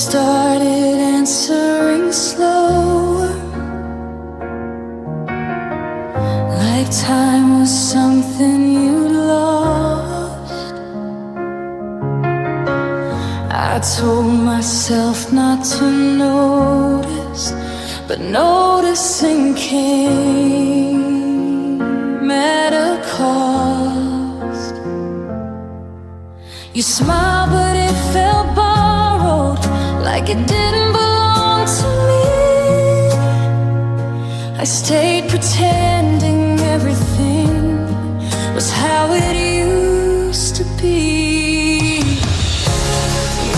started answering slower, like time was something you'd lost. I told myself not to notice, but noticing came at a cost. You smiled, but it felt borrowed, like it didn't belong to me. I stayed pretending everything was how it used to be.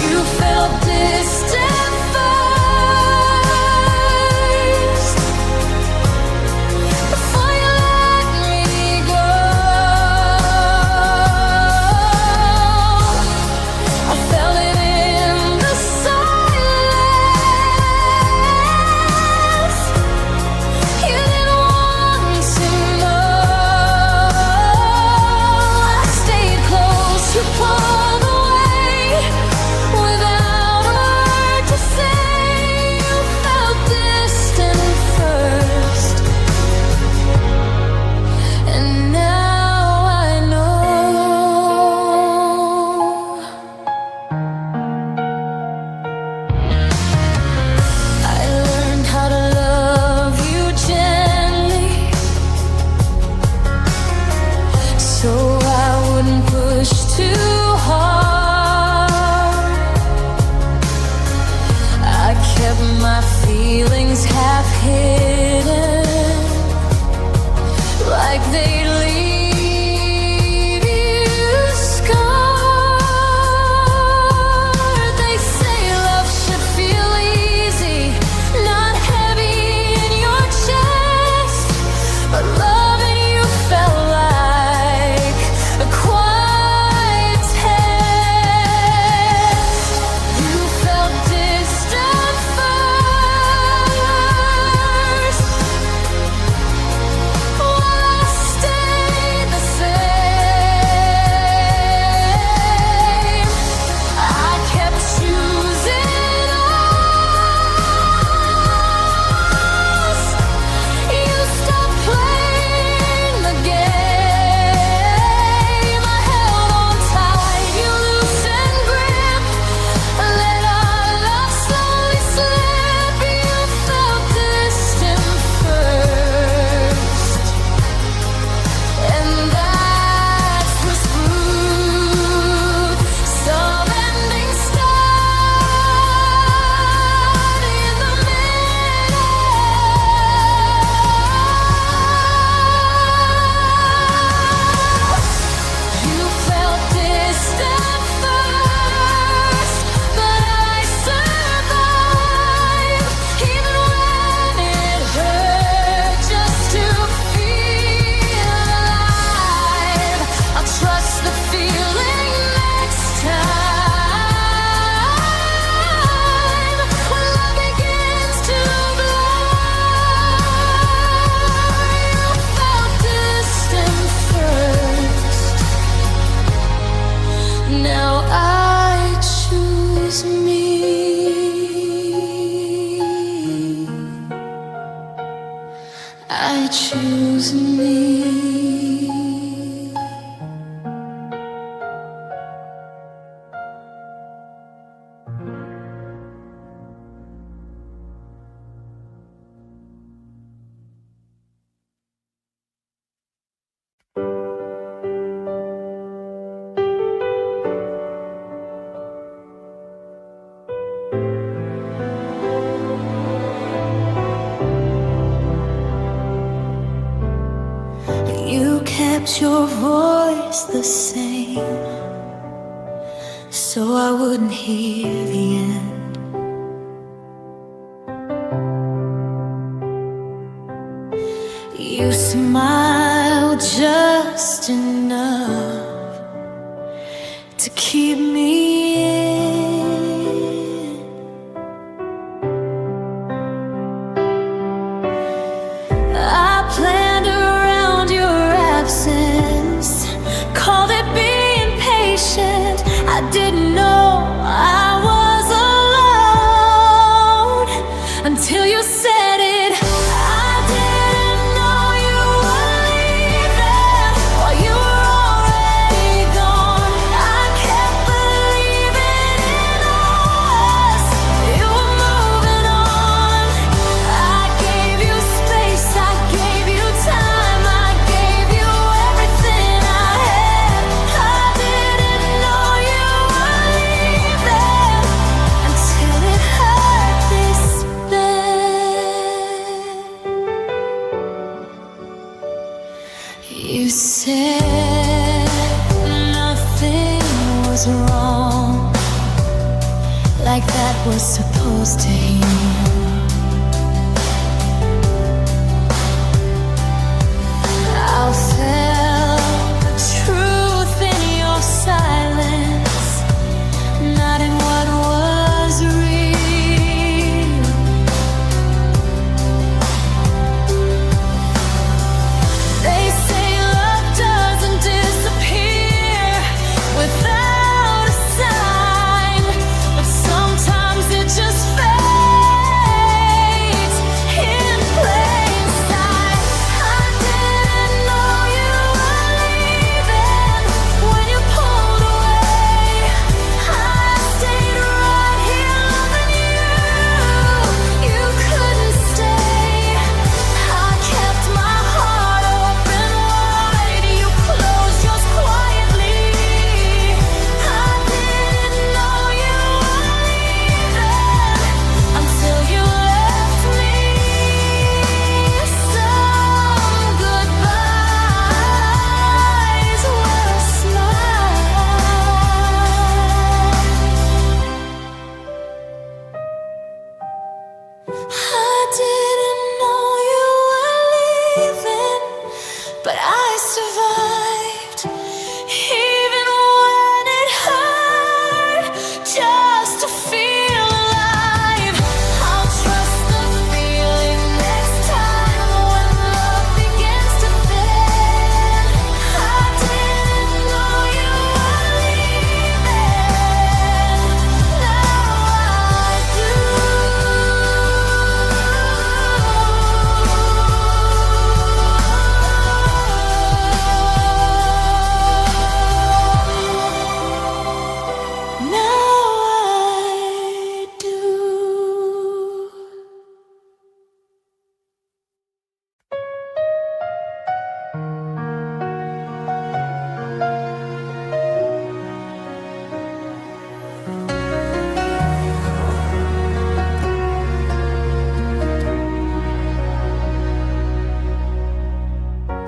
You felt distant first, before you let me go. I felt it in the silence. You didn't want to know. I stayed close, you pulled away without a word to say. You felt distant first, and now I know. I learned how to love you gently, so I wouldn't push too hard. I kept my feelings half hidden, like they'd leave you scarred. They say love should feel easy, not heavy in your chest, but loving you felt like a quiet test. You felt distant first, while I stayed the same. I kept choosing us. You stopped playing the game. I held on tight, you loosened grip, let our love slowly slip. You felt distant first, and that was rude. Some endings start in the middle. You felt distant first, but I survived, even when it hurt, just to feel alive. I'll trust the feeling next time, when love begins to blur. You felt distant first, now I choose me. I choose me. You kept your voice the same, so I wouldn't hear the end. You smiled just enough to keep me in. I planned around your absence, called it being patient. I didn't know I was alone. supposed to hear. I felt the truth in your silence, not in what was real. They say love doesn't disappear without a sign, but sometimes it just fades in plain sight. I didn't know you were leaving when you pulled away. I stayed right here loving you. You couldn't stay. I kept my heart open wide. You closed yours quietly. I didn't know you were leaving until you left me. Some goodbyes were a smile. I didn't know you were leaving, but I survived, even when it hurt, just to feel alive. I'll trust the feeling next time when love begins to fade. I didn't know you were leaving, now I do. Now I do.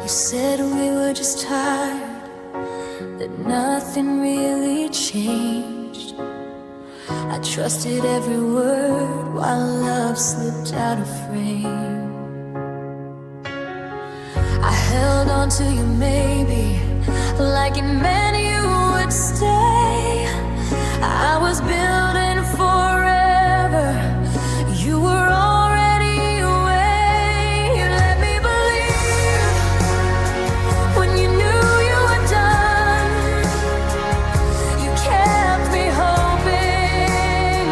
You said we were just tired, that nothing really changed. I trusted every word while love slipped out of frame. I held on to you maybe, like it meant you would stay. I was building forever, you were already away. You let me believe when you knew you were done. You kept me hoping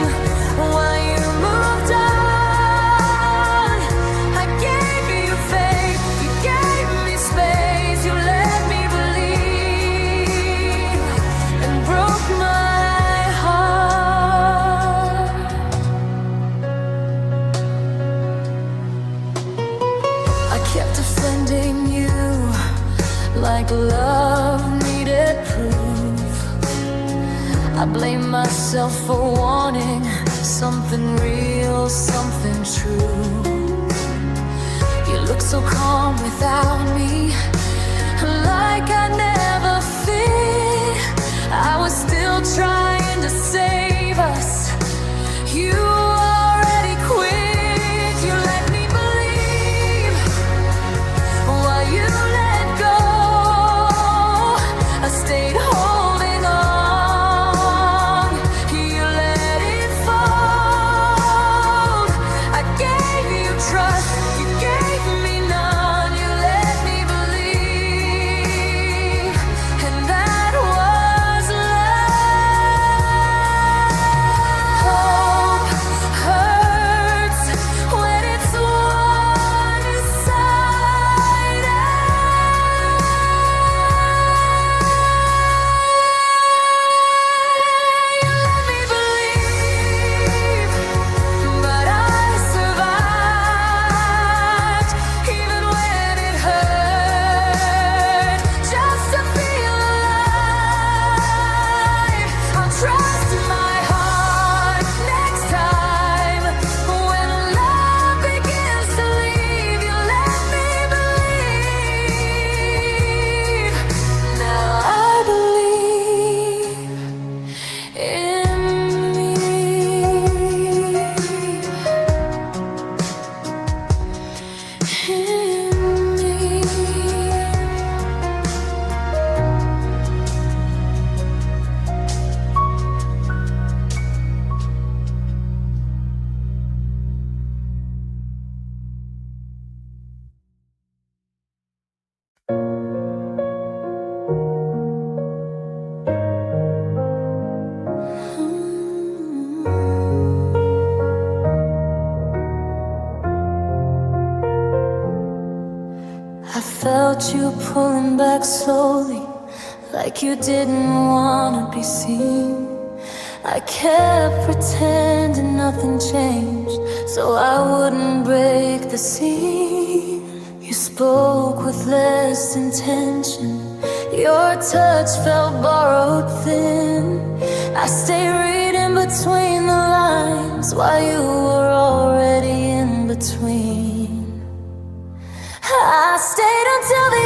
while you moved on. I gave you faith, you gave me space. You let me believe and broke my heart. I kept offending you like love needed proof. I blame myself for wanting something real, something true. You look so calm without me, like I never fit. I was still trying to save us. You already quit. You let me believe while you let go. I stayed holding on. You let it fold. I gave you trust, you gave me none. You let me believe felt you pulling back slowly, like you didn't wanna be seen. I kept pretending nothing changed, so I wouldn't break the scene. You spoke with less intention, your touch felt borrowed thin. I stayed reading between the lines while you were already in between. I stayed until the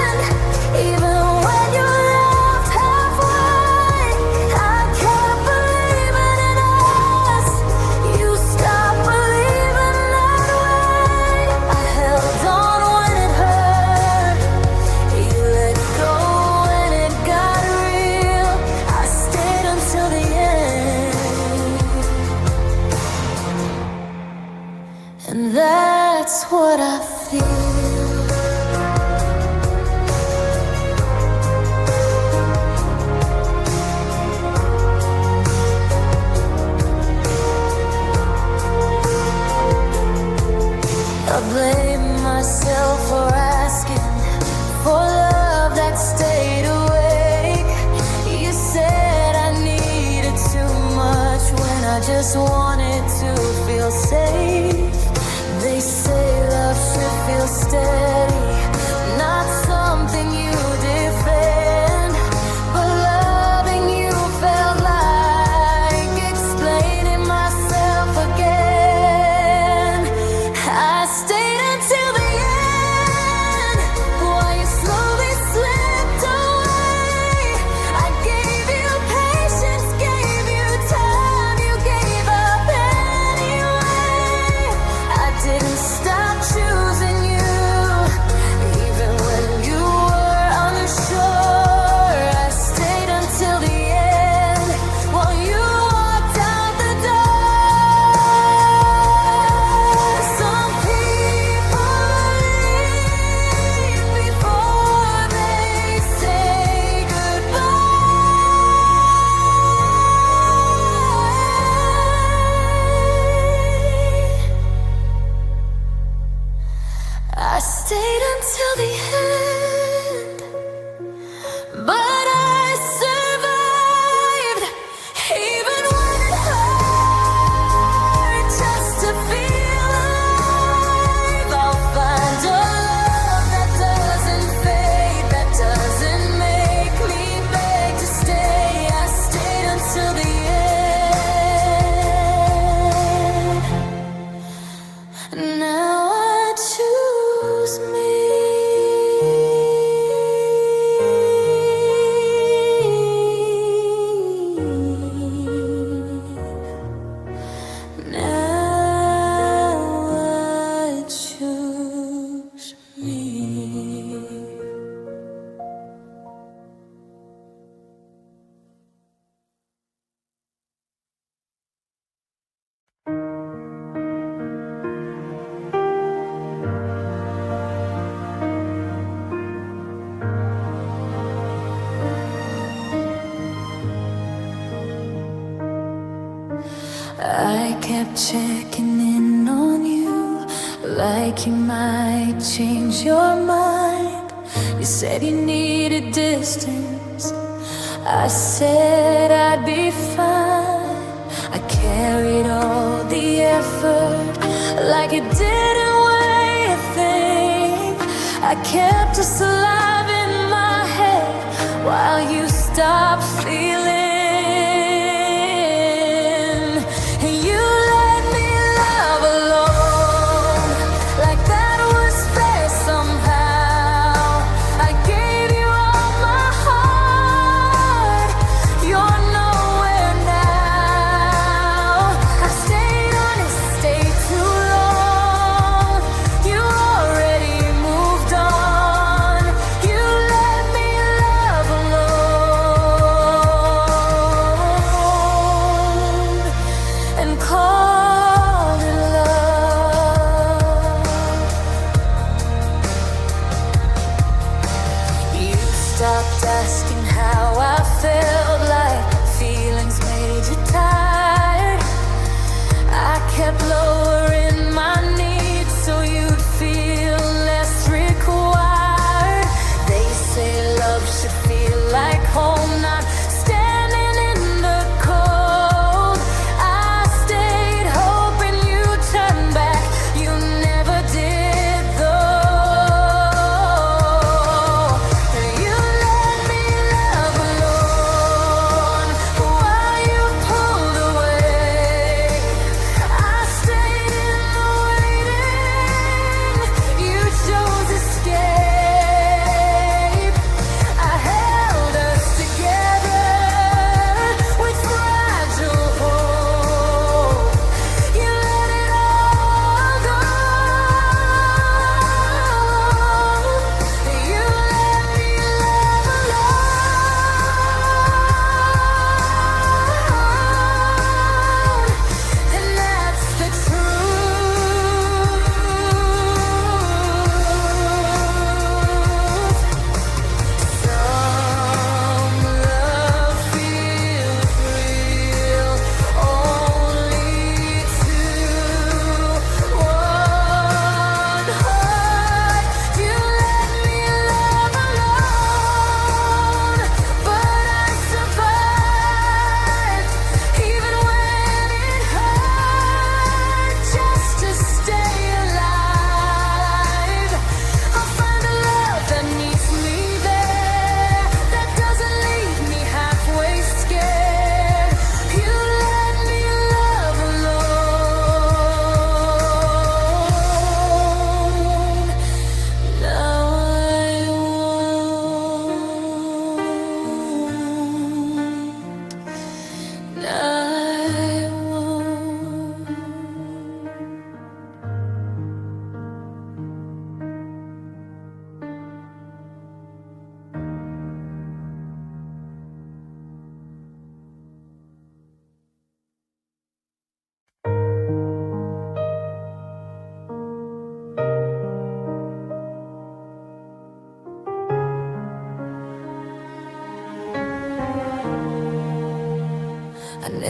end, even when you left halfway. I kept believing in us, you stopped believing that way. I held on when it hurt, you let go when it got real. I stayed until the end, and that's what I feel. I blame myself for asking for love that stayed awake. You said I needed too much when I just wanted to feel safe. They say love should feel steady, not something you defend. But loving you felt like explaining myself again. I stayed until the end, while you slowly slipped away. I gave you patience, gave you time, you gave up anyway. I didn't stop choosing you, even when you were unsure. I stayed until the end, while you walked out the door. Some people leave before they say goodbye. I stayed until the end, but I survived, even when it hurt, just to feel alive. I'll find a love that doesn't fade, that doesn't make me beg to stay. I stayed until the end. Now I choose me. Now I choose me. I kept checking in on you, like you might change your mind. You said you needed distance, I said I'd be fine. I carried all the effort, like it didn't weigh a thing. I kept us alive in my head, while you stopped feeling. And you let me love alone, like that was fair somehow. I gave you all my heart, you're nowhere now. I stayed honest, stayed too long. You already moved on. You let me love alone, and called it love. You stopped asking how I felt, like feelings made you tired. I kept lowering my needs so you'd feel less required.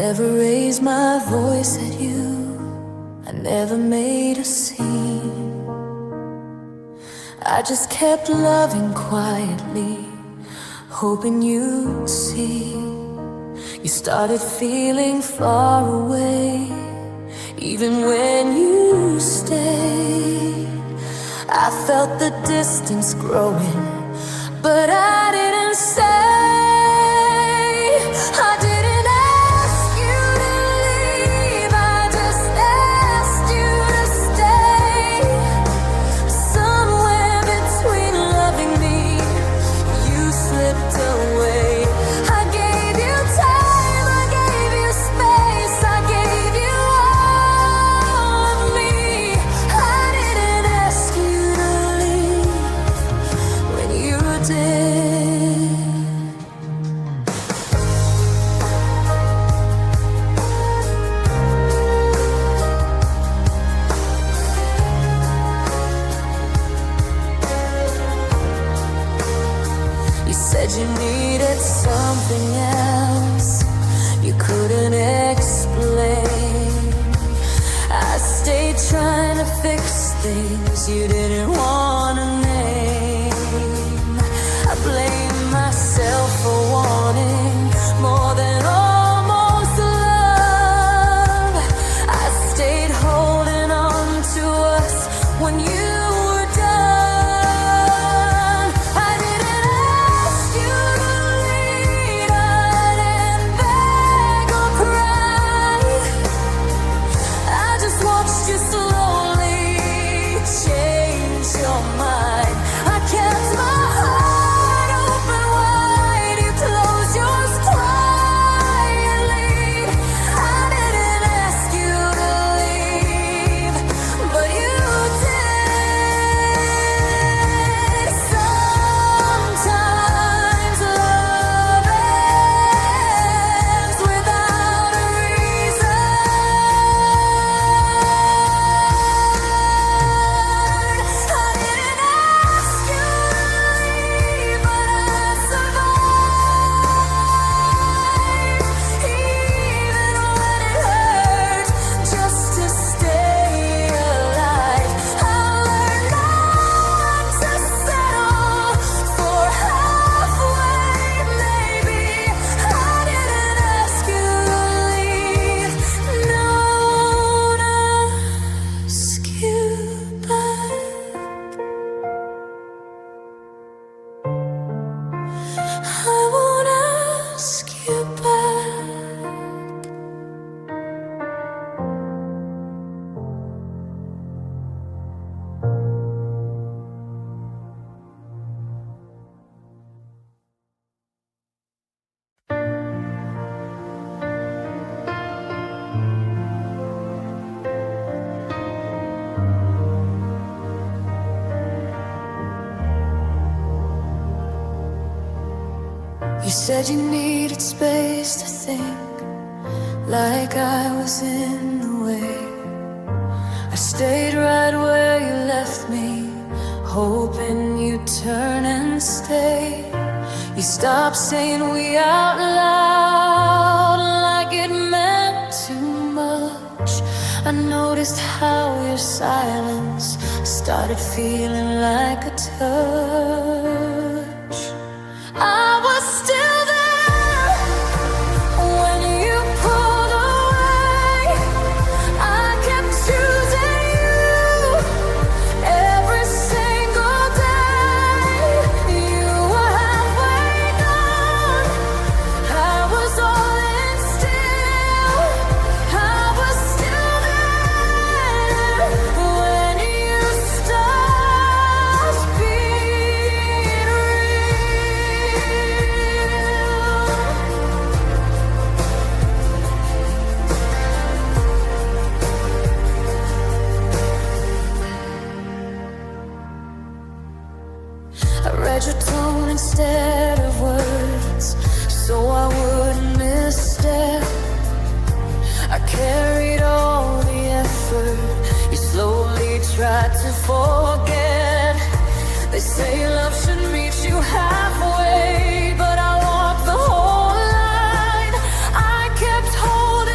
never raised my voice at you, I never made a scene. I just kept loving quietly, hoping you'd see. You started feeling far away, even when you stayed. I felt the distance growing, but I didn't say. I didn't ask you to leave, I just asked you to stay. Somewhere between loving me, you slipped away. I gave you time, I gave you space, I gave you all of me. I didn't ask you to leave when you did. You said you needed something else you couldn't explain. I stayed trying to fix things you didn't want to name. I blame myself for wanting more than almost love. I stayed holding on to us when you were done. I didn't ask you to lead, I didn't beg or cry. I just watched you slowly change your mind. I kept my heart open wide, you closed yours quietly. I didn't ask you to leave, but you did. Sometimes love ends without a reason. I didn't ask you to leave, but I survived. Even when it hurt, just to stay alive. I learned not to settle for halfway, maybe. I didn't ask you to leave, no, not ask you back. I won't ask you back. You said you needed space to think, like I was in the way. I stayed right where you left me, hoping you'd turn and stay. You stopped saying we out loud, like it meant too much. I noticed how your silence started feeling like a touch. I was still there when you pulled away. I kept choosing you every single day. You were halfway gone, I was all in still. I was still there when you stopped being I read your tone instead of words, so I wouldn't misstep. I carried all the effort you slowly tried to forget. They say love should meet you halfway, but I walked the whole line. I kept holding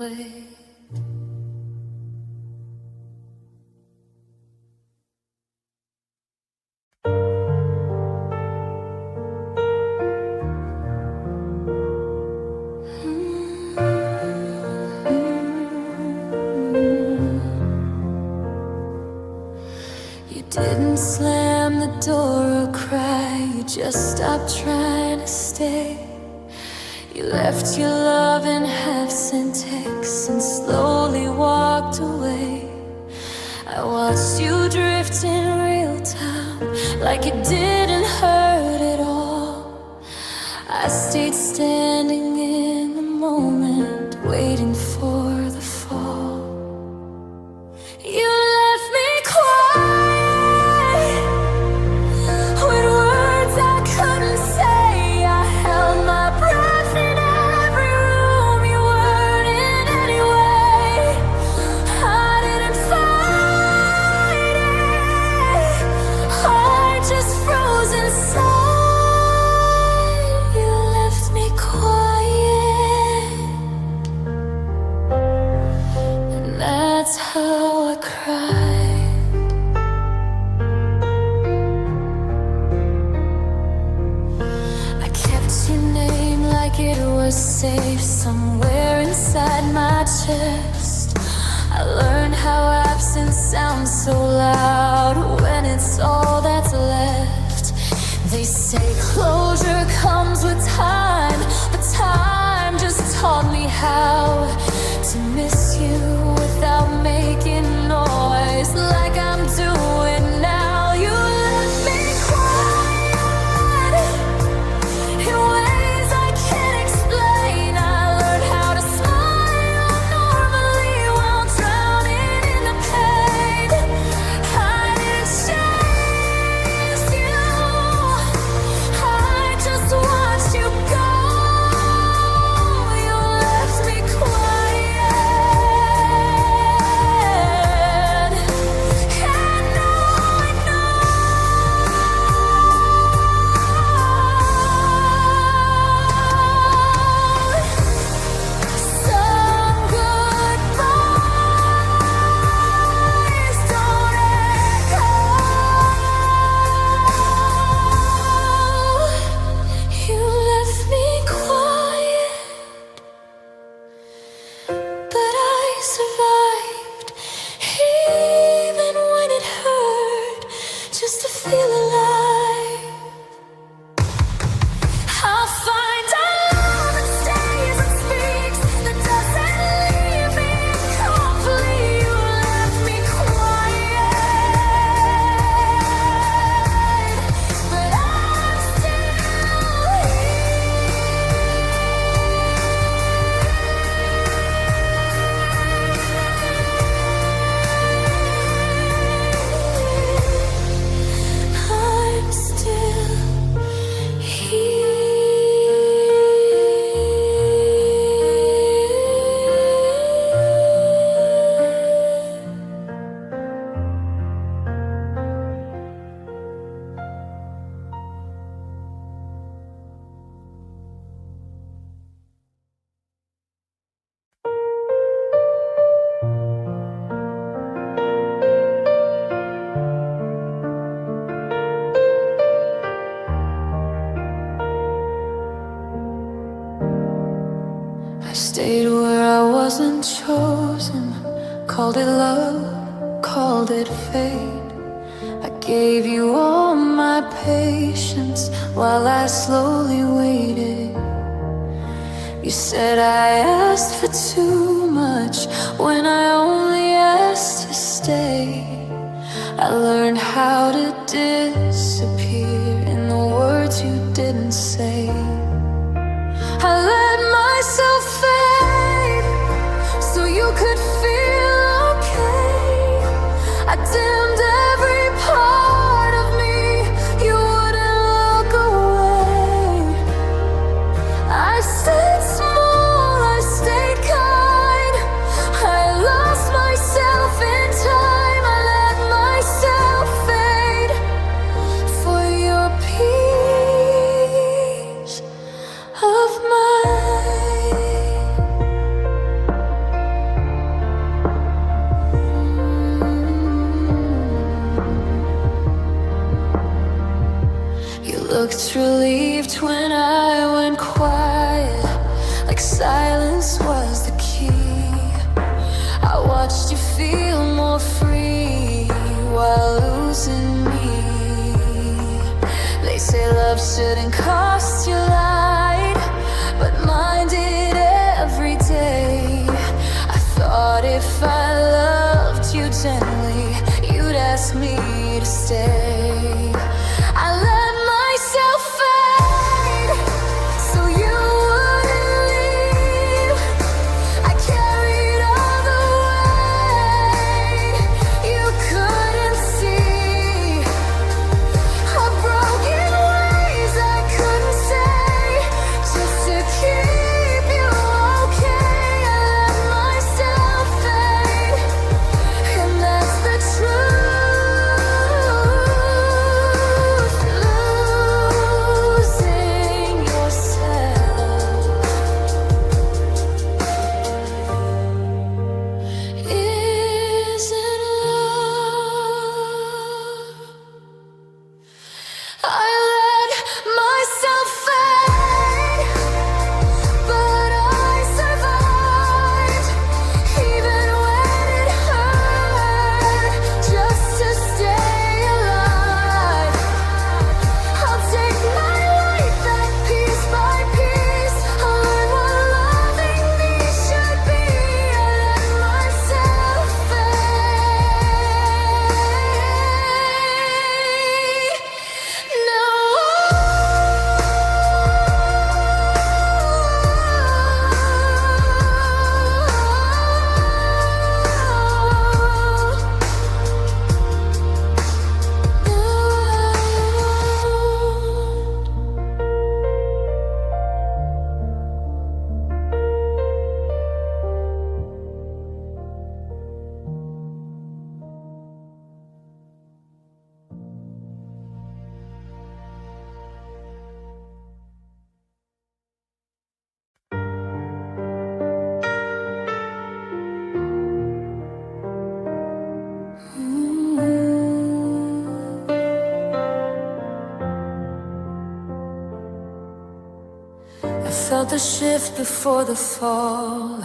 away. You didn't slam the door or cry, you just stopped trying to stay. You left your love in half-sent texts and slowly walked away. I watched you drift in real time, like it didn't hurt at all. I stayed standing in the moment, waiting for the fall. You left me quiet with words I couldn't say. I held my breath in every room you weren't in anyway. I didn't fight it, I just froze inside. You left me quiet, and that's how I cried. I kept your name like it was safe somewhere inside my chest. I learned how absence sounds so loud when it's all that's left. They say closure comes with time, but time just taught me how to miss you without making noise like I'm doing now. You left me quiet in ways I can't explain. I learned how to smile normally while drowning in the pain. I didn't chase you, I just watched you go. You left me quiet, and now I know some goodbyes don't echo. You left me quiet, but I survived, even when it hurt, just to feel alive. I'll find a love that stays and speaks, that doesn't leave me incomplete. You left me quiet, but I'm still I'm still I stayed where I wasn't chosen, called it love, called it fate. I gave you all my patience while I slowly waited. You said I asked for too much when I only asked to stay. I learned how to disappear in the words you didn't say. I let myself fade so you could feel okay. I dimmed every part of me, you wouldn't look away. I stayed small, I stayed kind, I lost myself in time. I let myself fade for your peace of mind. looked relieved when I went quiet, like silence was the key. I watched you feel more free while losing me. They say love shouldn't cost you light, but mine did every day. I thought if I loved you gently, you'd ask me to stay. I let myself fade so you wouldn't leave. I carried all the weight you couldn't see. A broken ways I couldn't say just to keep you okay. I let myself fade, and that's the truth. Losing yourself isn't love. I let myself fade, but I survived, even when it hurt, just to stay alive. I'll take my life back piece by piece. I'll learn what loving me should be. I let myself fade. I felt the shift before the fall,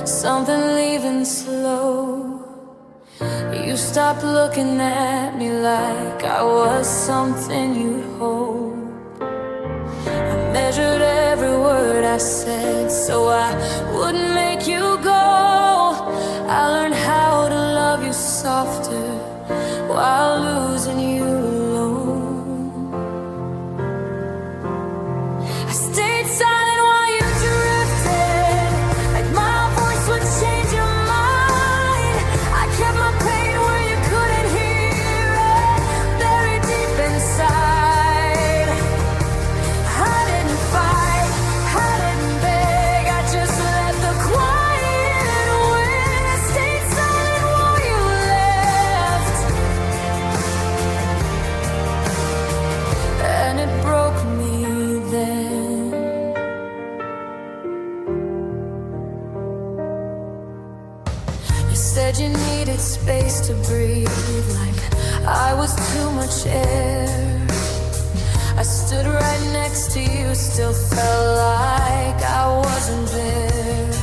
something leaving slow. You stopped looking at me like I was something you'd hold. I measured every word I said so I wouldn't make you go. I learned how to love you softer while losing you alone. I stayed silent while you drifted, like my voice would change your mind. I kept my pain where you couldn't hear it, buried deep inside. I didn't fight, I didn't beg, I just let the quiet win. I stayed silent while you left, and it broke me then. You said you needed space to breathe, like I was too much air. I stood right next to you, still felt like I wasn't there.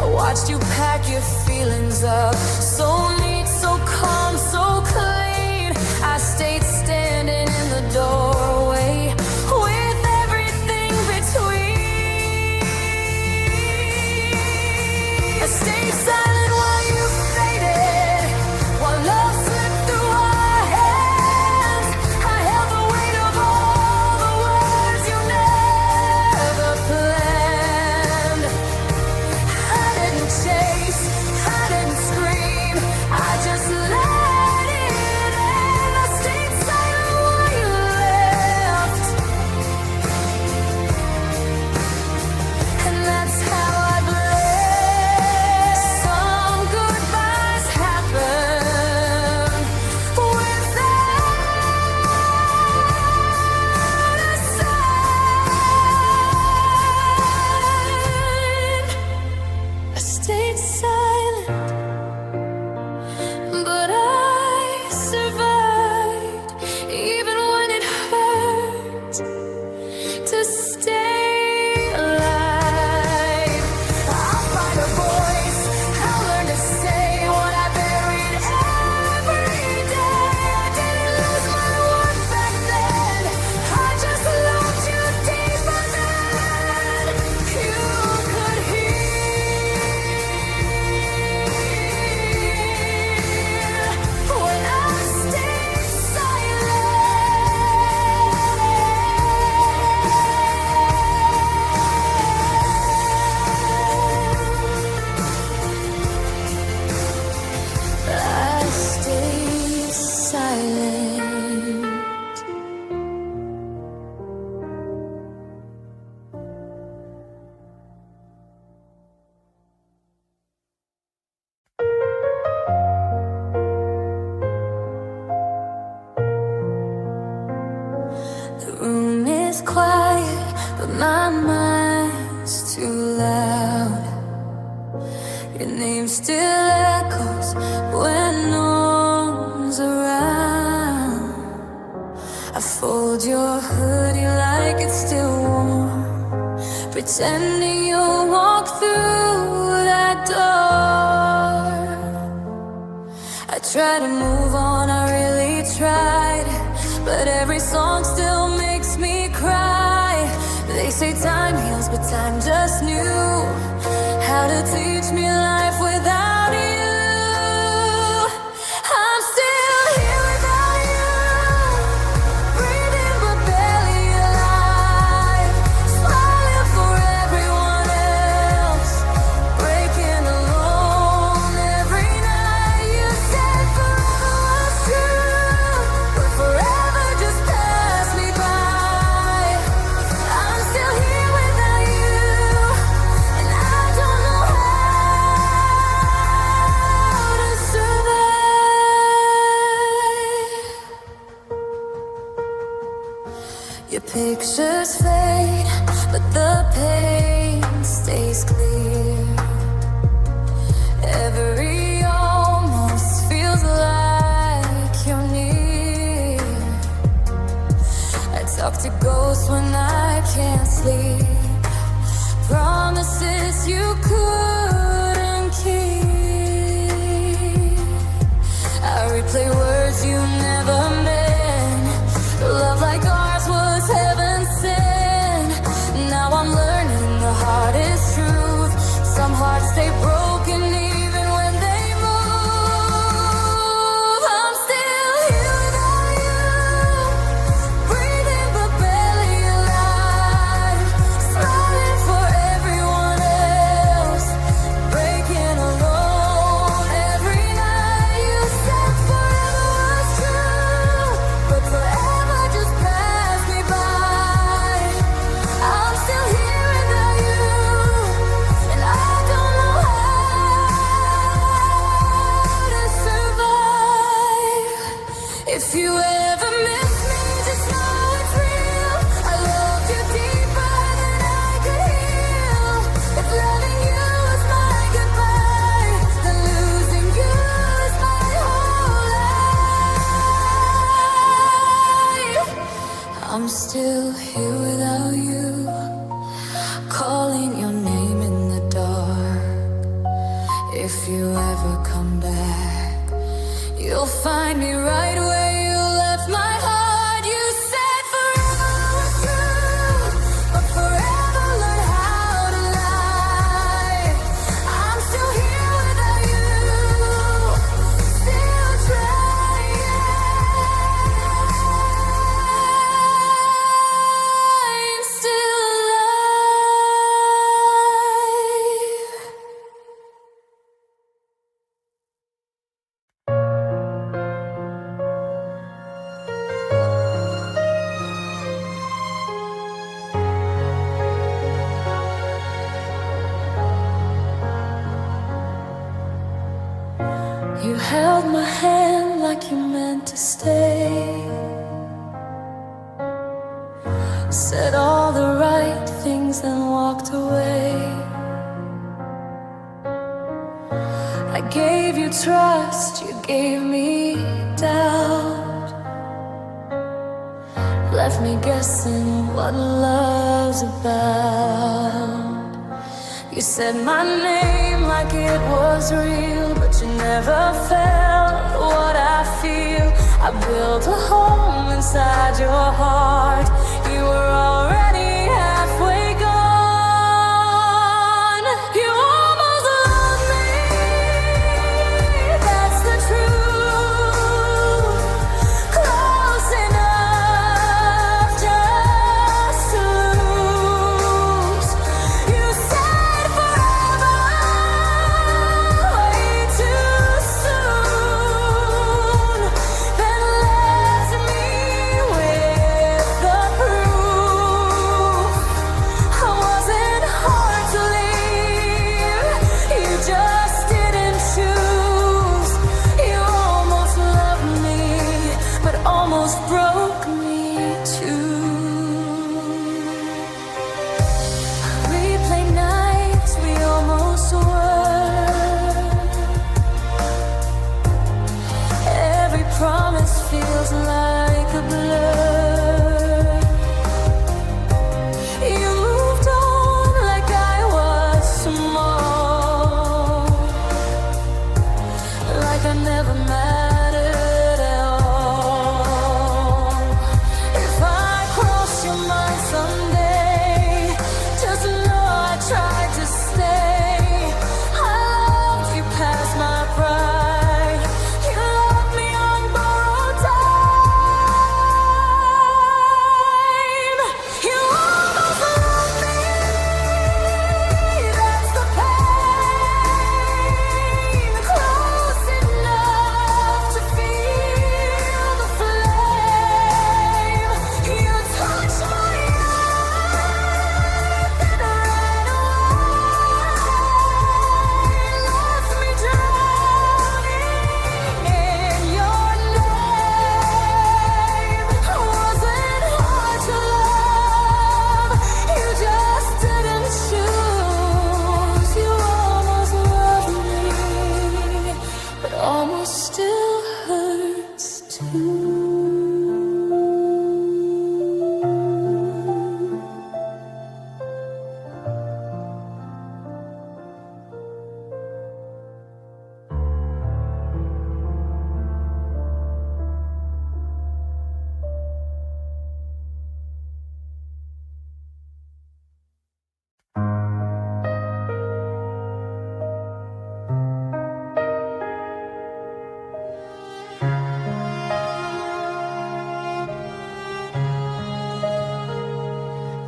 I watched you pack your feelings up, so neat, so calm, so clean. I stayed standing in the doorway with everything between. I stayed silent while you faded, while love slipped through our hands. I held the weight of all the words you never planned. I didn't chase, I didn't scream, still warm, pretending you'll walk through that door. I try to move on, I really tried, but every song still makes me cry. They say time heals, but time just knew how to teach me life without you. I'm still here without you, breathing but barely alive, smiling for everyone else, breaking alone every night. You said forever was true, but forever just passed me by. I'm still here without you, and I don't know how to survive. Your pictures fade, but the pain stays clear. Every almost feels like you're near. I talk to ghosts when I can't sleep, promises you couldn't keep. I replay words you never meant. Love like ours was heaven sent. Now I'm learning the hardest truth. Some hearts stay broken even when they move. I'm still here without you, breathing but barely alive, smiling for everyone else, breaking alone every night. You said forever was true, but forever just passed me by. I'm still here without you, and I don't know how to survive. If you ever miss me, just know it's real. I loved you deeper than I could heal. If loving you was my goodbye, then losing you is my whole life. I'm still here without you, calling your name in the dark. If you ever come back, you'll find me right where you left my heart. You said forever was true, but forever learn how to lie. I'm still here without you, still trying, still alive. You held my hand like you meant to stay, said all the right things and walked away. I gave you trust, you gave me doubt, left me guessing what love's about. You said my name like it was real, but you never felt what I feel. I built a home inside your heart. You were already halfway gone. You almost loved me, that's the truth. Close enough just to lose. You said forever, way too soon. Then left me with the proof. that never mattered at all. If I cross your mind someday, just know I tried to stay. I loved you past my pride. You loved me on borrowed time. You almost loved me. That's the pain. Close enough to feel the flame. You touched my heart, then ran away. Left me drowning in your name. Wasn't hard to love. You just didn't choose. You almost loved me, but almost still hurts too.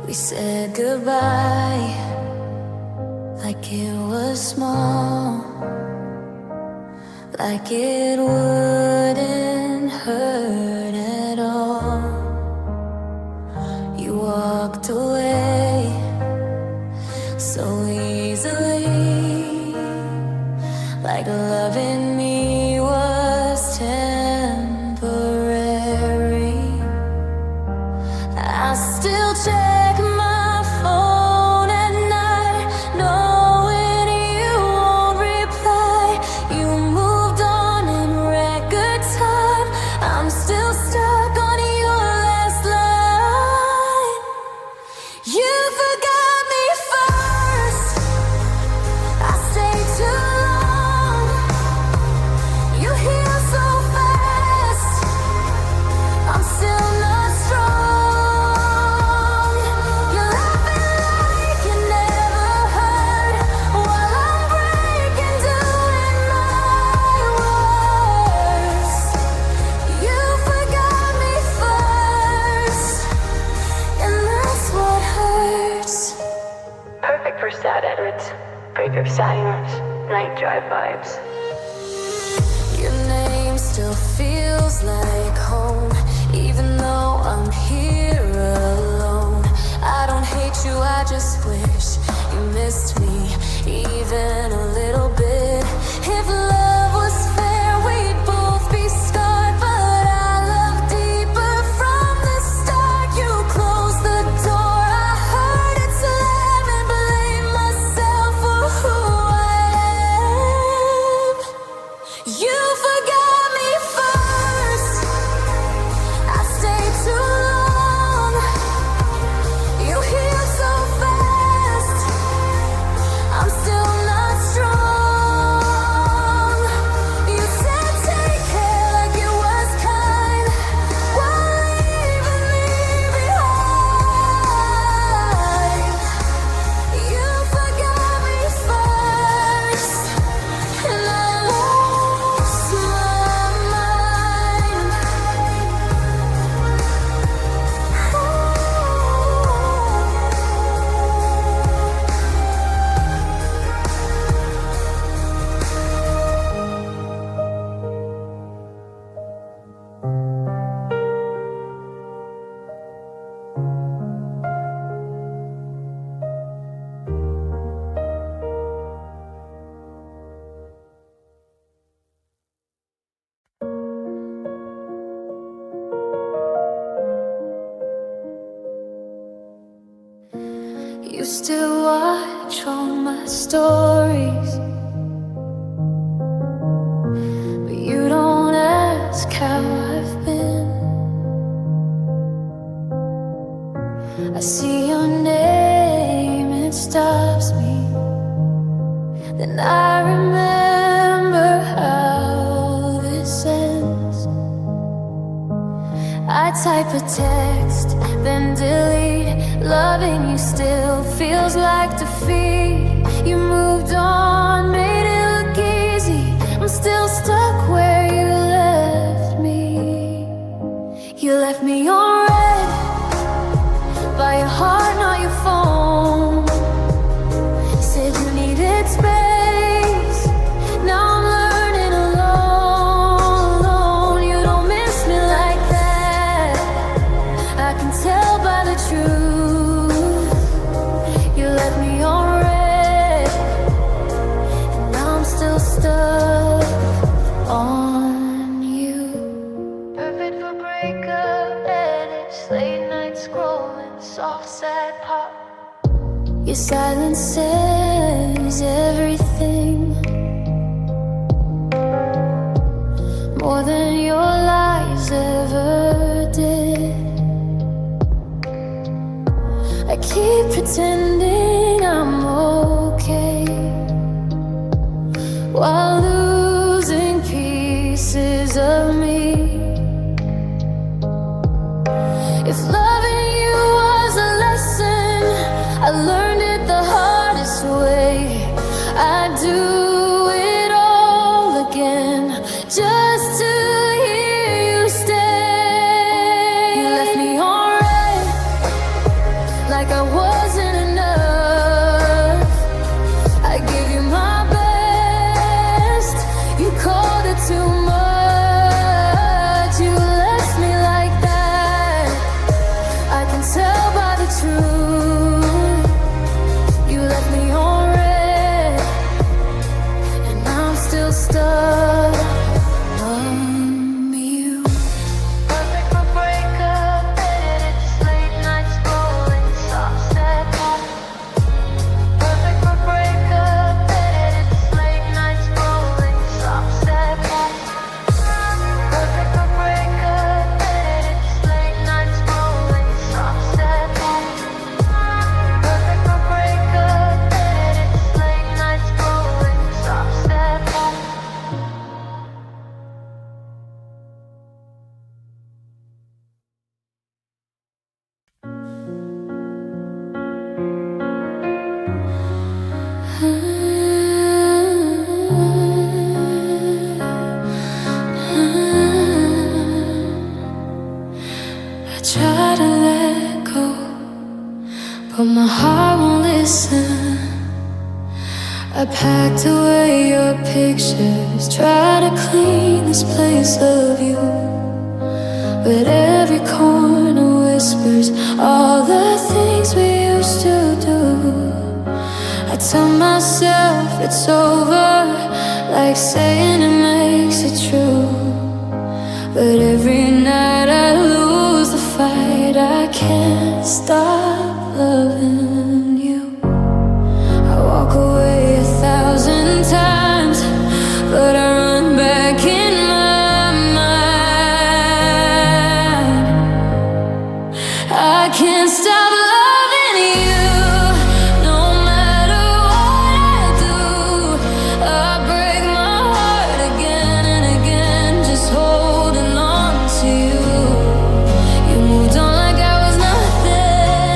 We said goodbye like it was small, like it wouldn't hurt at all. You walked away so easily, like loving me was temporary. I still check my phone at night, knowing you won't reply. You moved on in record time. I'm still stuck on your last line. You forgot me first. I stayed too long. You heal so fast. I'm still not strong. You're laughing like you never heard, while I'm breaking, doing my worst. You forgot me first, and that's what hurts. Perfect for sad edits, breakup silence, night drive vibes. Your name still feels like home, even though I'm here alone. I don't hate you, I just wish you missed me even a little bit. If love was fair, we'd both be scarred, but I love deeper from the start. You closed the door, I heard it slam, and blame myself for who I am. You forgot me first. I stayed too long. You healed so fast. I'm still not strong. You said take care like it was kind, while leaving me behind. You forgot me first, and I lost my mind. You still watch all my stories, but you don't ask how I've been. I see your name, it stops me. Then I remember how type a text, then delete. Loving you still feels like defeat. You moved on, made it look easy. I'm still stuck where you left me. You left me on red by your heart, not your phone. Said you needed space. Now I'm learning alone. You don't miss me like that. I can tell by the truth. You left me on red, and now I'm still stuck on you. Perfect for breakup edits, late night scrolling, soft sad pop. Your silence says everything, more than your lies ever did. I keep pretending I'm okay while losing pieces of me. If loving you was a lesson, I learned it the hardest way. I'd do it all again just to hear you stay. You left me on red like I wasn't enough. I gave you my best, you called it too much. You left me like that. I can tell by the truth. You left me on red, and now I'm still stuck on you. Perfect for breakup edits, late night scrolling, soft sad pop. Perfect for breakup edits, late night scrolling, soft sad pop. Perfect for breakup edits, late night scrolling, soft sad pop. Perfect for breakup edits, late night scrolling, soft sad pop. I try to let go, but my heart won't listen. I packed away your pictures, try to clean this place of you, but every corner whispers all the things we used to do. I tell myself it's over, like saying it makes it true, but every night I lose the fight. I can't stop loving you. I walk away 1,000 times, but I run back in my mind. I can't stop loving you, no matter what I do. I break my heart again and again, just holding on to you. You moved on like I was nothing.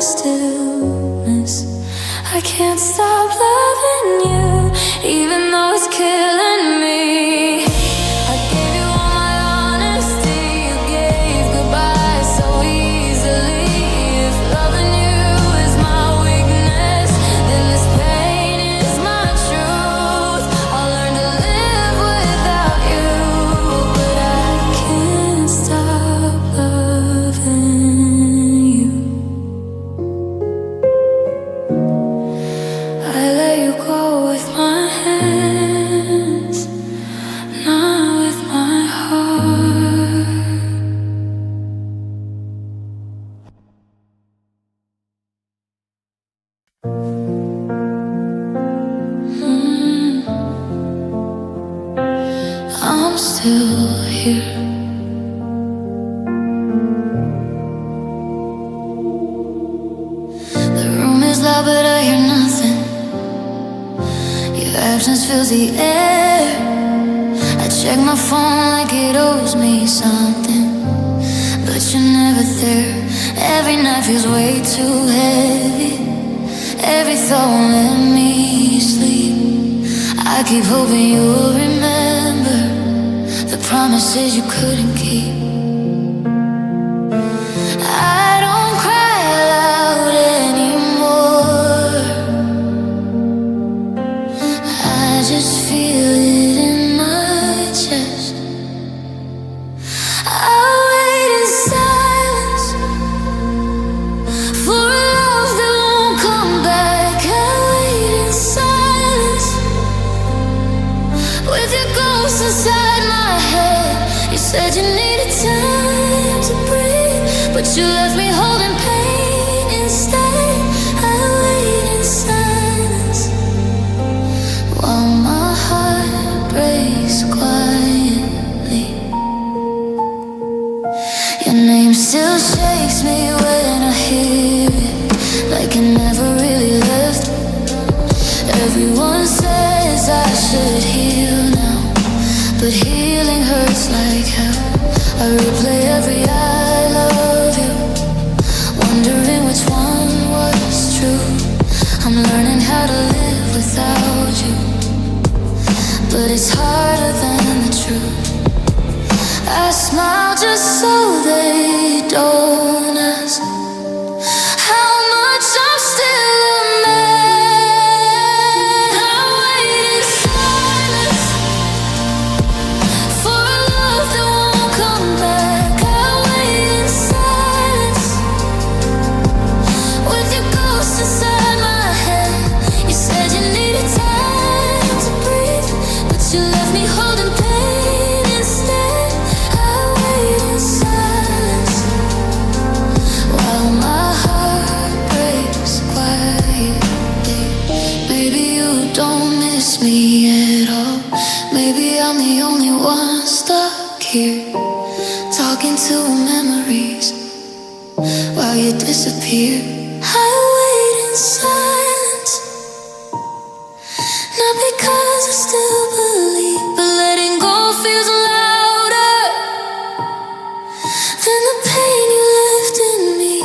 stillness. I can't stop loving you, even though it's killing me. I gave you all my honesty, you gave goodbye so easily. If loving you is my weakness, then this pain is my truth. I'll learn to live without you, but I can't stop loving you. I let you go with my hands, not with my heart. I'm still here. The room is loud, but I hear nothing. Your absence fills the air. I check my phone like it owes me something, but you're never there. Every night feels way too heavy. Every thought won't let me sleep. I keep hoping you'll remember the promises you couldn't keep. I don't cry loud anymore. I just feel it in my chest. I wait in silence for a love that won't come back. I wait in silence with your ghost inside my head. You said you needed time to breathe, but you left me holding pain instead. I wait in silence while my heart breaks quietly. Your name still shakes me when I hear it, like it never really left. Everyone says I should heal now, but healing hurts like hell. I replay every I love you, wondering which one was true. I'm learning how to live without you, but it's harder than the truth. I smile just so they don't ask how much I'm still a man. I wait in silence for a love that won't come back. I wait in silence with your ghost inside my head. You said you needed time to breathe, but you left me holding pain instead. I wait in silence while my heart breaks quietly. Maybe you don't miss me at all. Maybe I'm the only one stuck here, talking to memories while you disappear. I wait in silence, not because I still believe, but letting go feels louder than the pain you left in me.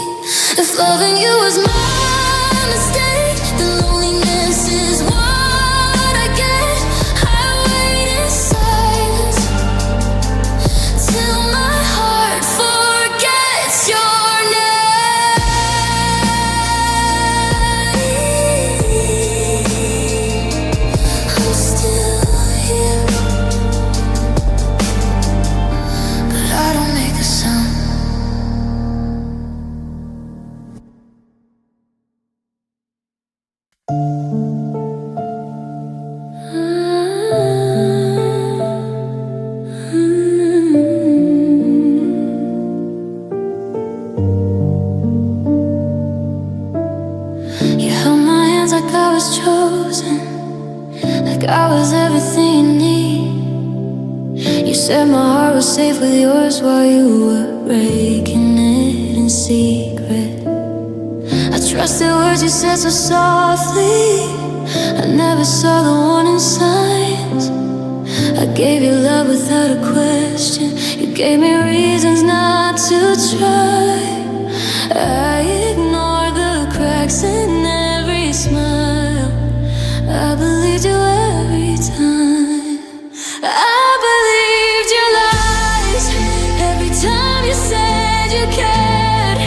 If loving you was my mistake, then loneliness is what I get. I wait in silence till my heart forgets your name. I'm still here, but I don't make a sound. You held my hands like I was chosen, like I was everything you need. You said my heart was safe with yours while you were breaking it in secret. I trusted words you said so softly. I never saw the warning signs. I gave you love without a question. You gave me reasons not to try. I ignored the trusted you every time. I believed your lies every time you said you cared.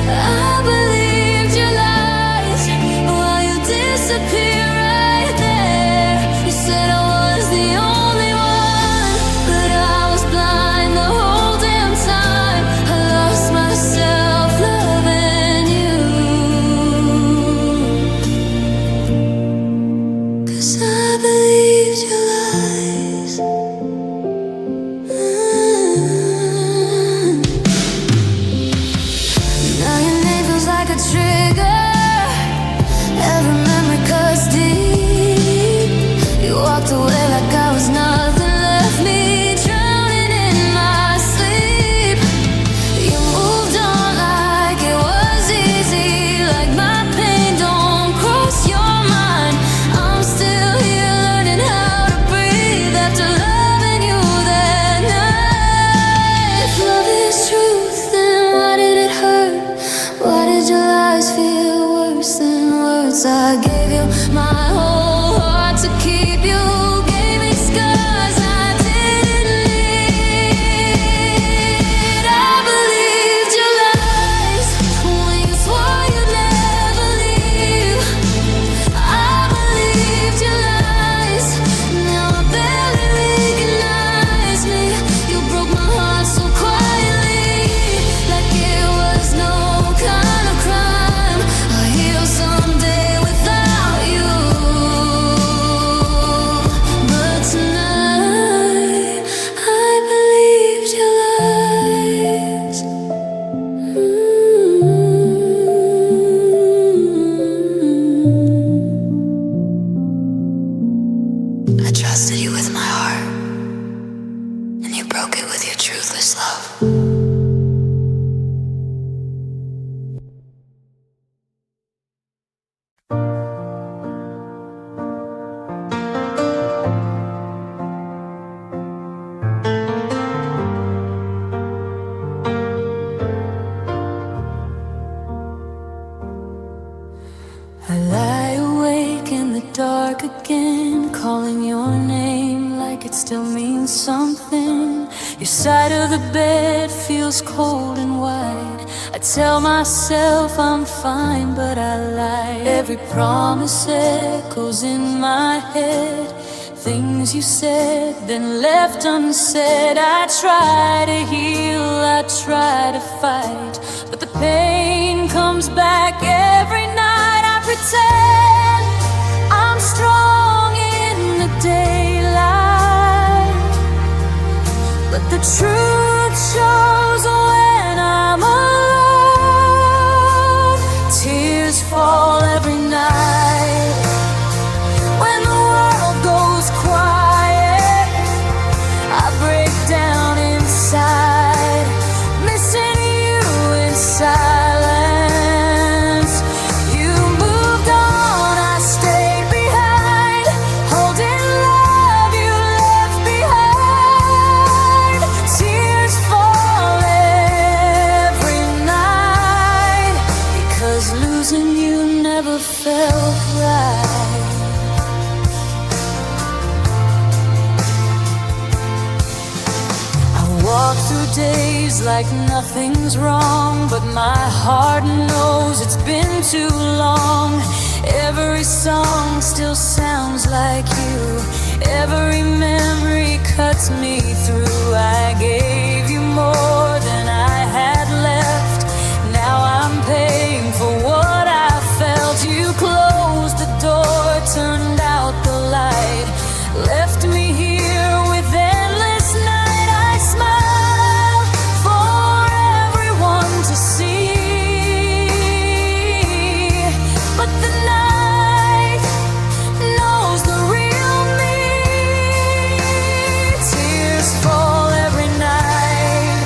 I believed your lies while you disappear right there. You said I was the only one, but I was blind the whole damn time. I lost myself loving you, 'cause I believed your lies. Now your name feels like a trigger. Every memory cuts deep. You walked away like I was nothing, left me drowning in my sleep. You moved on like it was easy, like my pain don't cross your mind. I'm still here learning how to breathe after loving you that night. If love is truth, then why did it hurt? Why did your lies feel worse than words? I gave you my whole heart to keep. You gave me scars I didn't need. I believed your lies when you swore you'd never leave. I believed your lies. Now I barely recognize me. You broke my heart so quietly, like it was no kind of crime. I'll heal someday without you, but tonight I believed your lies. I trusted you with my heart, and you broke it with your truthless love. I lie awake in the dark again, calling your name like it still means something. Your side of the bed feels cold and wide. I tell myself I'm fine, but I lie. Every promise echoes in my head, things you said then left unsaid. I try to heal, I try to fight, but the pain comes back every night. I pretend I'm strong in the daylight, but the truth shows when I'm alone. Tears fall every night when the world goes quiet. I break down inside, missing you in silence. You moved on, I stayed behind, holding love you left behind. Tears fall every night, because losing you never felt right. I walk through days like nothing's wrong, but my heart knows it's been too long. Every song still sounds like you, every memory cuts me through. I gave you more than I had left, now I'm paying for what I felt. You closed the door, turned out the light, left me here with endless night. I smile for everyone to see, but the night knows the real me. Tears fall every night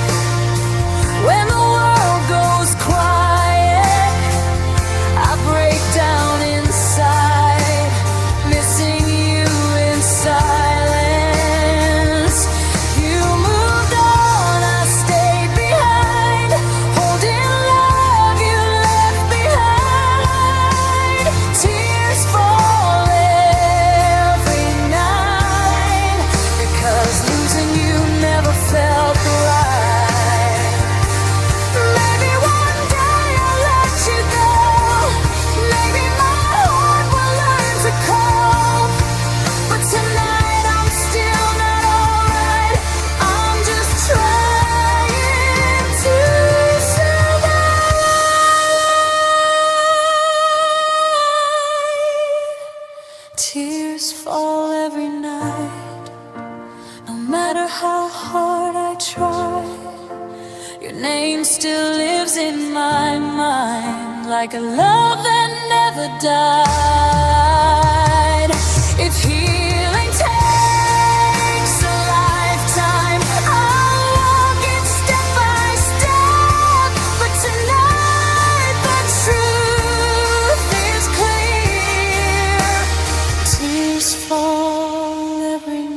Tears fall every night, no matter how hard I try. Your name still lives in my mind, like a love that never died. If healing takes a lifetime, I'll walk it step by step. But tonight the truth is clear. Tears fall every night.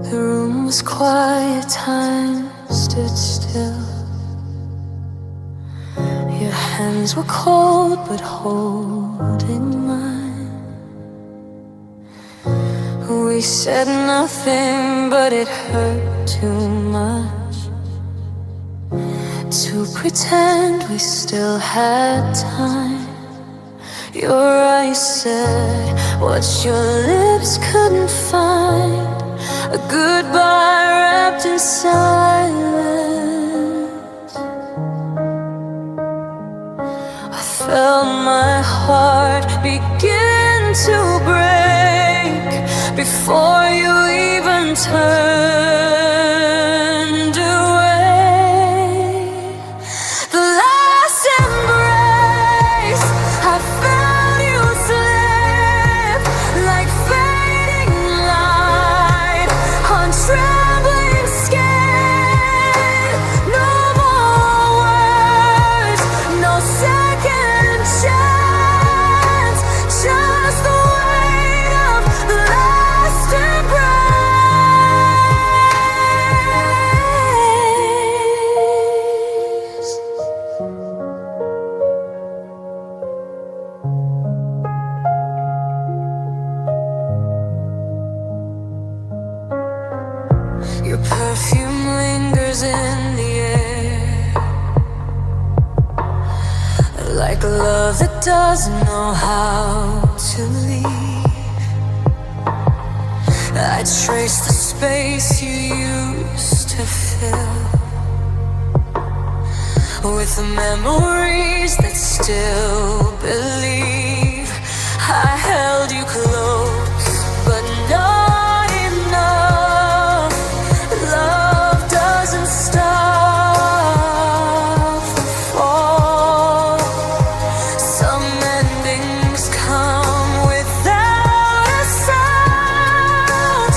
The room was quiet, time stood still. Your hands were cold but holding mine. We said nothing but it hurt too much to pretend we still had time. Your eyes said what your lips couldn't find. A goodbye wrapped in silence. I felt my heart begin to break before you even turned away. The last embrace, I felt you slip like fading light on trembling skin. No more words, no second chance, just the weight of the last embrace. Your perfume lingers in the air, like a love that doesn't know how to leave. I trace the space you used to fill with the memories that still believe. I held you close, but not enough. Love doesn't stop the fall. Some endings come without a sound,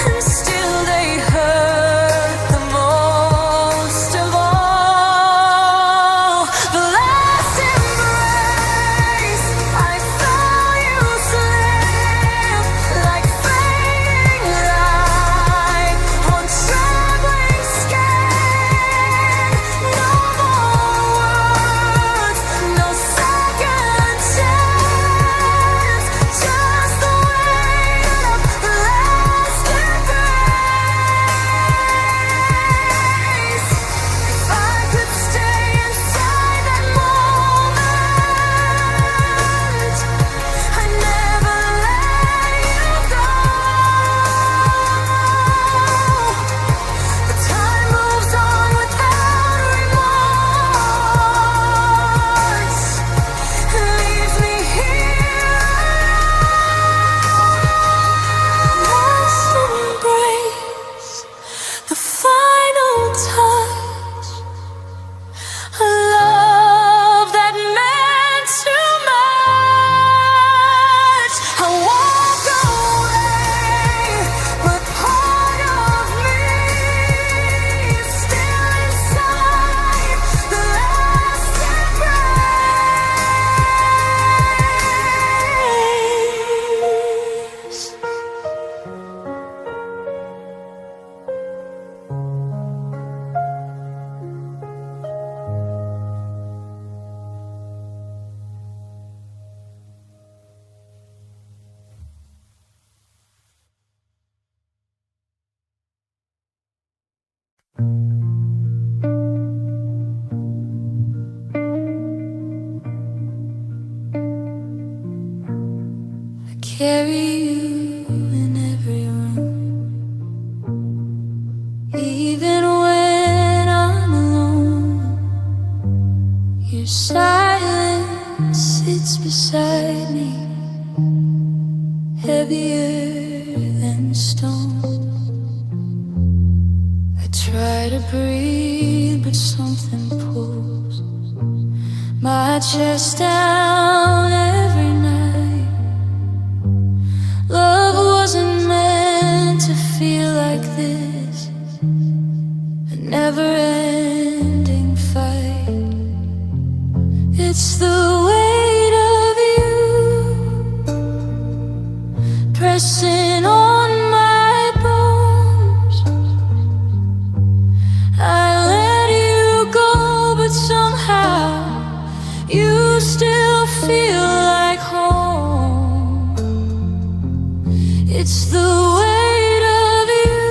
and still they hurt the most of all. The last embrace, I felt you Even when I'm alone, your silence sits beside me, heavier than stone. I try to breathe, but something pulls my chest down every night. Love wasn't meant to feel like this, a never-ending fight. It's the weight of you pressing on my bones. I let you go, but somehow you still feel like home. It's the weight of you.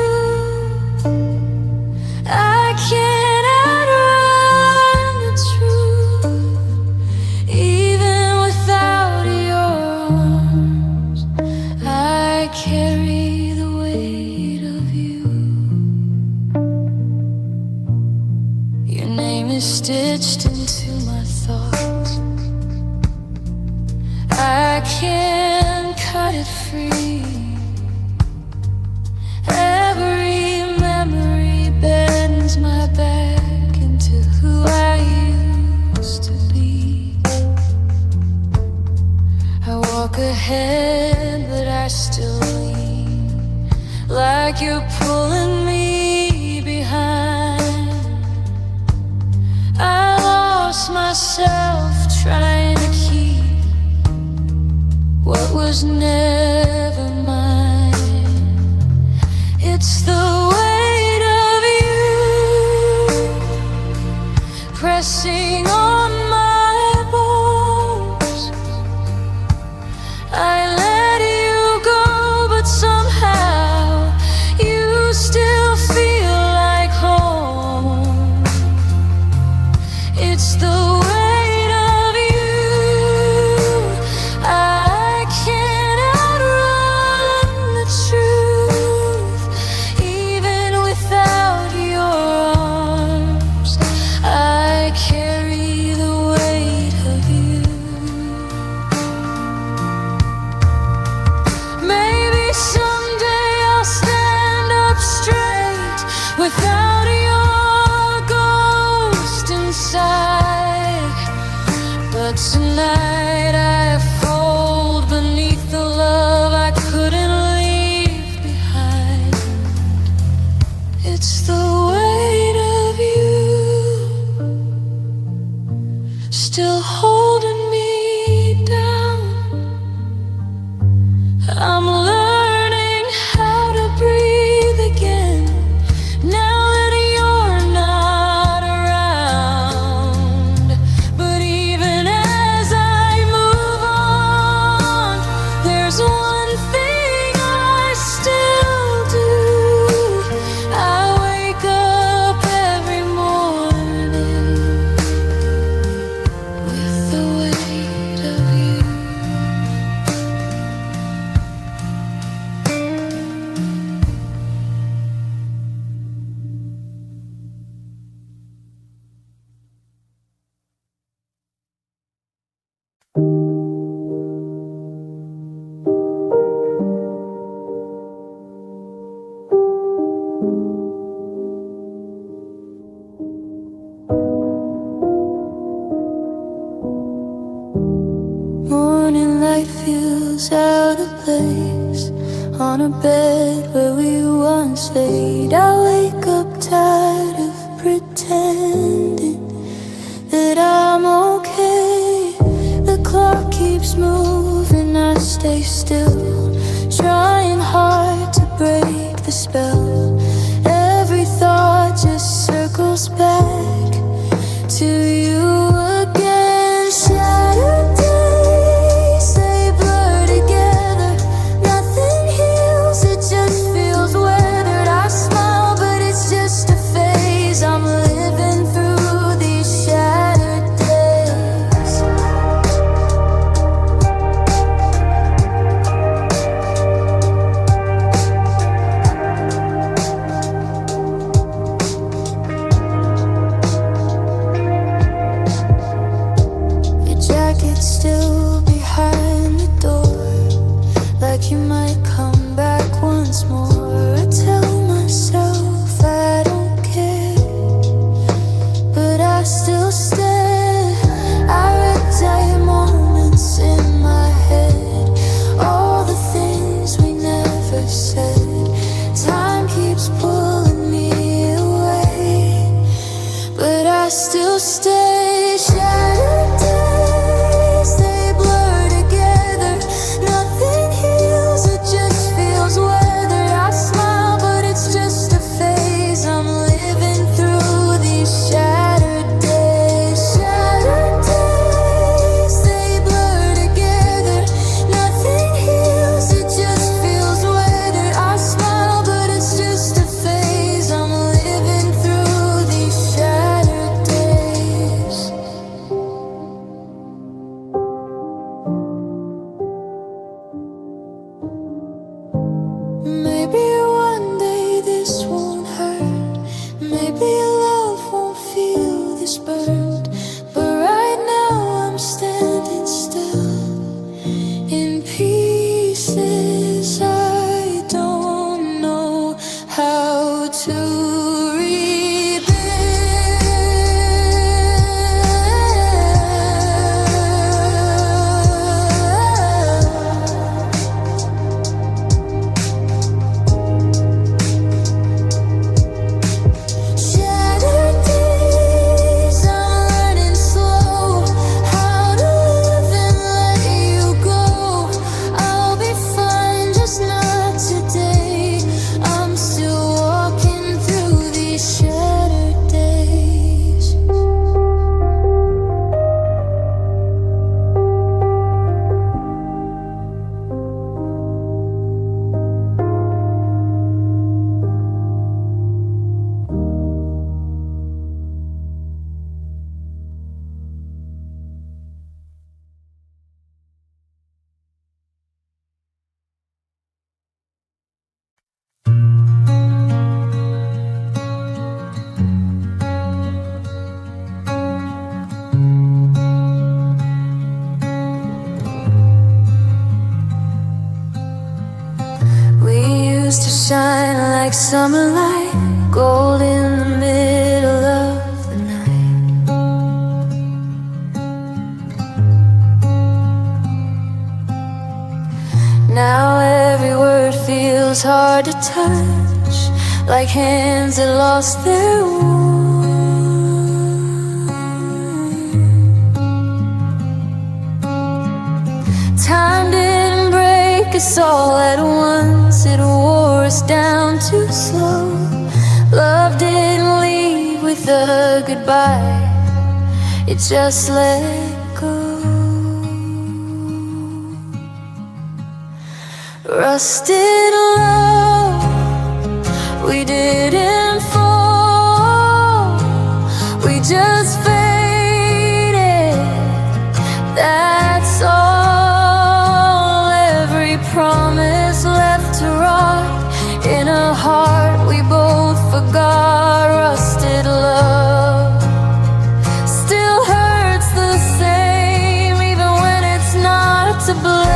I can't outrun the truth. Even without your arms, I carry the weight of you. Your name is stitched into my thoughts. I can't cut it free. Every memory bends my back into who I used to be. I walk ahead, but I still lean, like you're pulling me behind. I lost myself trying to keep what was never mine. It's the weight of you pressing on my bones. I let you go, but somehow you still feel like home. It's the weight of you. I can't outrun the truth. Even without your arms, I carry the weight of you. Maybe someday I'll stand up straight without your ghost inside. But tonight I fold beneath the love I couldn't leave behind. It's the weight of you still holding me down. I'm learning how to breathe again now that you're not around. But even as I move on, there's one thing I still do. I wake up every morning with the weight of you. Morning light feels out of place on a bed where we once laid. I wake up tired of pretending that I'm okay. The clock keeps moving, I stay still, trying hard to break the spell. Every thought just circles back to you again. Shattered days, they blur together. Nothing heals, it just feels weathered. I smile, but it's just a phase. I'm living through these shattered days. stay. Shattered days, they blur together. Nothing heals, it just feels weathered. I smile, but it's just a phase. I'm living through these shattered days. Shattered days, they blur together. Nothing heals, it just feels weathered. I smile, but it's just a phase. I'm living through these shattered days. Maybe one day this won't hurt. Maybe love won't feel this burnt. But right now I'm standing still in pieces. I don't know how to Shattered days, I'm learning slow how to live and let you go. I'll be fine, just not today. I'm still walking through these shattered days. We used to shine like summer light, gold in the middle of the night. Now every word feels hard to touch, like hands that lost their warmth. Time didn't break us all at once, it wore us down too slow. Love didn't leave with a goodbye, it just let go. Rusted love, we didn't fall, we just faded, that's all. Every promise left to rot in a heart we both forgot. Rusted love still hurts the same, even when it's not to blame.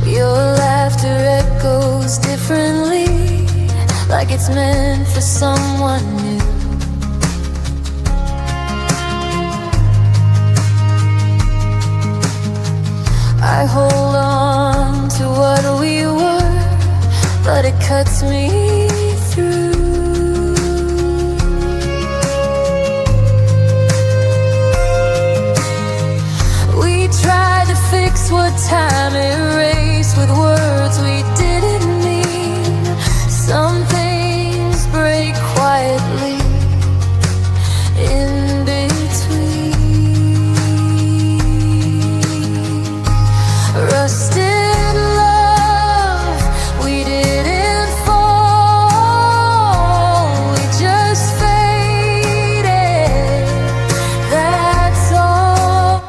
Your laughter echoes differently, like it's meant for someone new. I hold on to what we were, but it cuts me through. We tried to fix what time erased with words we didn't mean. Some things break quietly in between. Rusted love, we didn't fall, we just faded, that's all.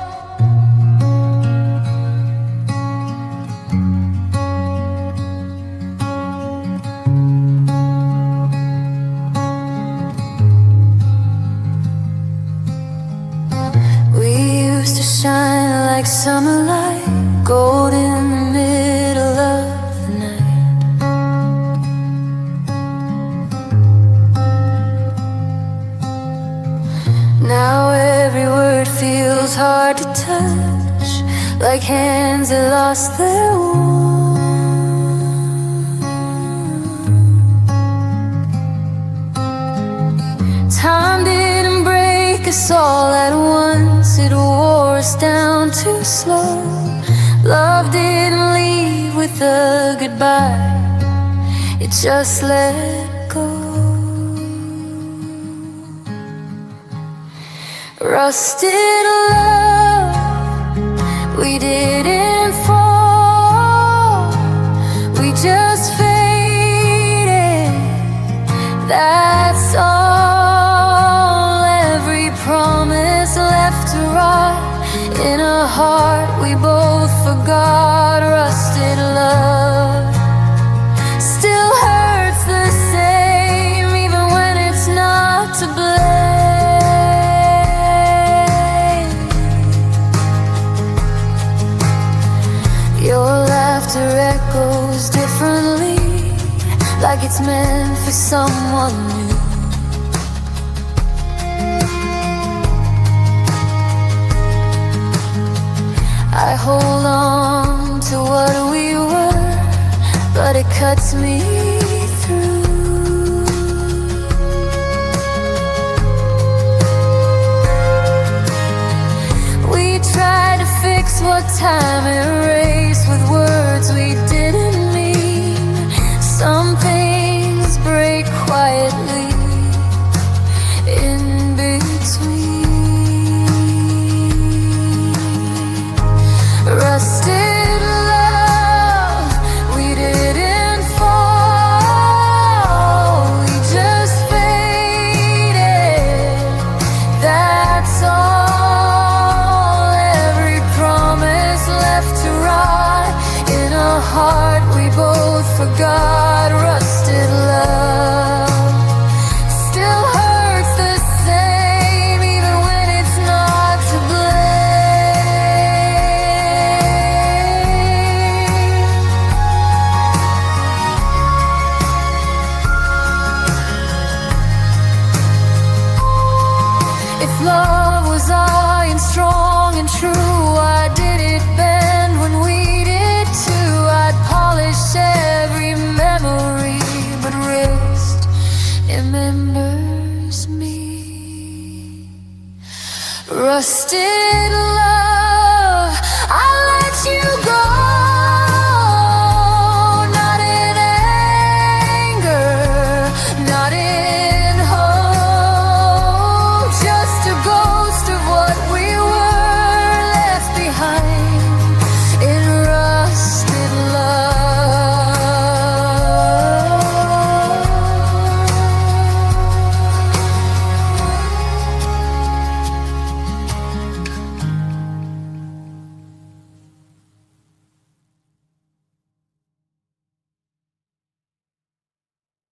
We used to shine like summer light, gold in the middle of the night. Now every word feels hard to touch, like hands that lost their warmth. this all at once, it wore us down too slow. Love didn't leave with a goodbye, it just let go. Rusted love, we didn't fall, we just faded, that's all. Every promise left to rot in a heart we both forgot. Rusted love still hurts the same, even when it's not to blame. Your laughter echoes differently, like it's meant for someone new. I hold on to what we were, but it cuts me through. We tried to fix what time erased with words we didn't mean. Some things break quietly in between. Rusted love, we didn't fall, we just faded, that's all. Every promise left to rot in a heart we both forgot.